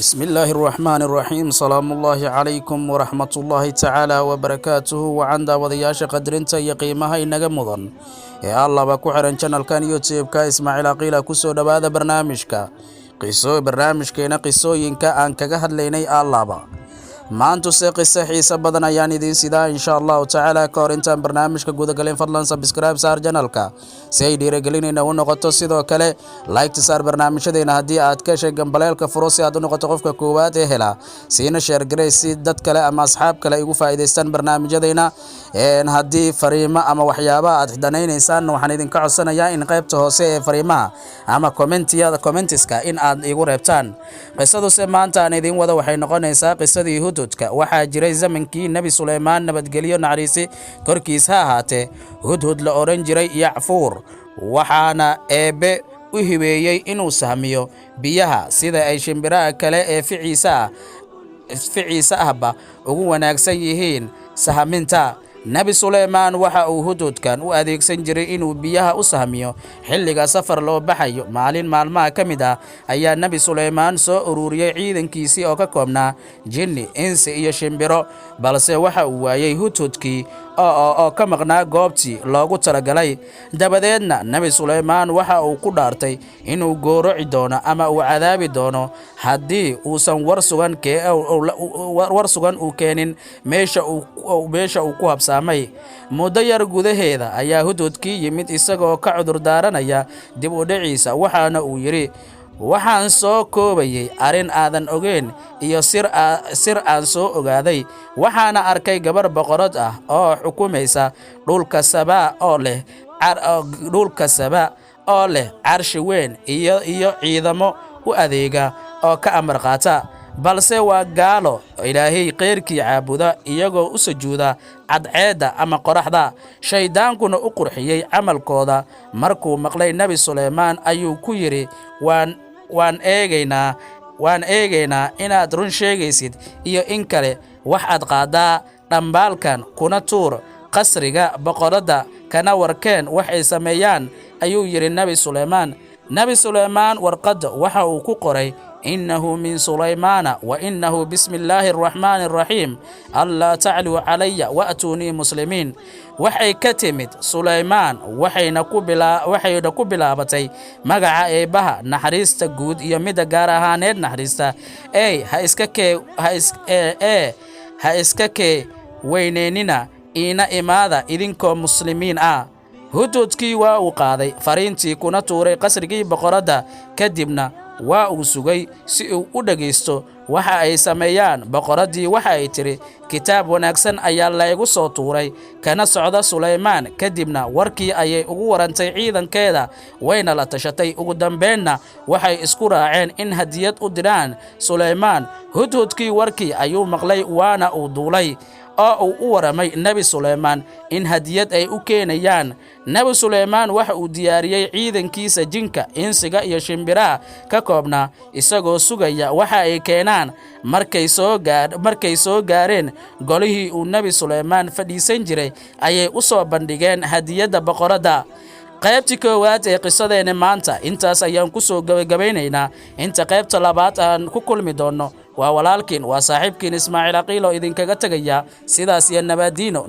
بسم الله الرحمن الرحيم سلام الله عليكم ورحمة الله تعالى وبركاته وعند وضياش قدرنت يقيمها إنك مضن يا الله بكحرن channel كان يوتيوب كإسماعيل عقيلة كسو دبادة برنامجك برنامجك قصو ينكا أنك قهد ليني الله با maanta si qiso xiiso badan ayaan idin sidaa insha Allah taala ka hor intaan barnaamijka guud galeen fadlan subscribe saar channelka si ay dhiirigelinayna u noqoto sidoo kale like saar barnaamijyadeena haddii aad ka sheegan baleelka furo si aad u noqoto qofka koowaad ee hela siina share garay si dad kale ama asxaab kale ugu faa'iideystaan barnaamijyadeena haddii fariimo ama waxyaabo aad xidhanaynaysaan waxaan idin ka codsanayaa in qaybta hoose ee fariimaha ama commentiska in aad igu reebtaan qisadu se maanta aan idin wada waxay noqonaysaa qisadii waxaa jiray zamankii Nabi Suleymaan nabadgeliyo naxariisi korkiis ha ahaatee hudhud la oran jiray Yacfuur waxaana eebe u hibeeyay inuu sahmiyo biyaha sida ay shimbiraha kale ee ficiisa ahba ugu wanaagsan yihiin sahminta Nabi Suleymaan waxa uu hudhudkan u adeegsan jiray inuu biyaha u sahmiyo xilliga safar loo baxayo maalin maalmaha kamid ah ayaa Nabi Suleymaan soo ururiyay ciidankiisii oo ka koobnaa jinni insi iyo shimbiro balse waxa uu waayay hudhudkii oo ka maqnaa goobtii loogu talagalay dabadeedna Nabi Suleymaan waxa uu ku dhaartay inuu gooroci doono ama uu cadaabi doono haddii uusan war sugan uu keenin meesha uu ku habsaamay muddo yar gudaheeda ayaa hudhudkii yimid isagoo ka cudur daaranaya dib u dhiciisa waxaana uu yiri waxaan soo koobayay arin aadan ogeyn iyo sir aan soo ogaaday waxaana arkay gabar boqorad ah oo xukumaysa dhulka Saba oo leh carshi weyn iyo ciidamo u adeega oo ka amar qaata balse waa gaalo ilaahay qeyrkii caabuda iyagoo u sujuuda cadceeda ama qoraxda shaydaankuna u qurxiyay camalkooda markuu maqlay Nabi Suleymaan ayuu ku yiri waan eegaynaa inaad run sheegaysid iyo in kale wax aad qaadaa dhambaalkan kuna tuur qasriga boqorada kana warkeen waxay sameeyaan ayuu yiri Nabi Suleymaan warqad waxa uu ku qoray إنه من سليمان وإنه بسم الله الرحمن الرحيم ألا تعلوا علي وأتوني مسلمين waxay ka timid Suleymaan waxayna ku bilaabatay magaca eebaha naxariista guud iyo mid gaar ahaaneed naxariista ha iska weyneenina ina imaada idinkoo muslimiin ah hudhudkii waa uu qaaday fariintii kuna tuuray qasrigii boqorada kadibna waa uu sugay si uu u dhageysto waxa ay sameeyaan boqoradii waxa ay tiri kitaab wanaagsan ayaa la igu soo tuuray kana socda Suleymaan kadibna warkii ayay ugu warantay ciidankeeda wayna la tashatay ugu dambeynna waxay isku raaceen in hadiyad u diraan Suleymaan hudhudkii warkii ayuu maqlay waana uu duulay oo uu u waramay Nabi Suleymaan in hadiyad ay u keenayaan Nabi Suleymaan waxa uu diyaariyay ciidankiisa jinka insiga iyo shimbiraha ka koobnaa isagoo sugaya waxa ay keenaan markay soo gaareen golihii uu Nabi Suleymaan fadhiisan jiray ayay u soo bandhigeen hadiyada boqorada qaybtii koowaad ee qisadeena maanta intaas ayaan ku soo gabagabeynaynaa inta qaybta labaad aan ku kulmi doono waa walaalkiin waa saaxiibkiin Ismaaciil Aqiilo idinkaga tagaya sidaas iyo nabadiino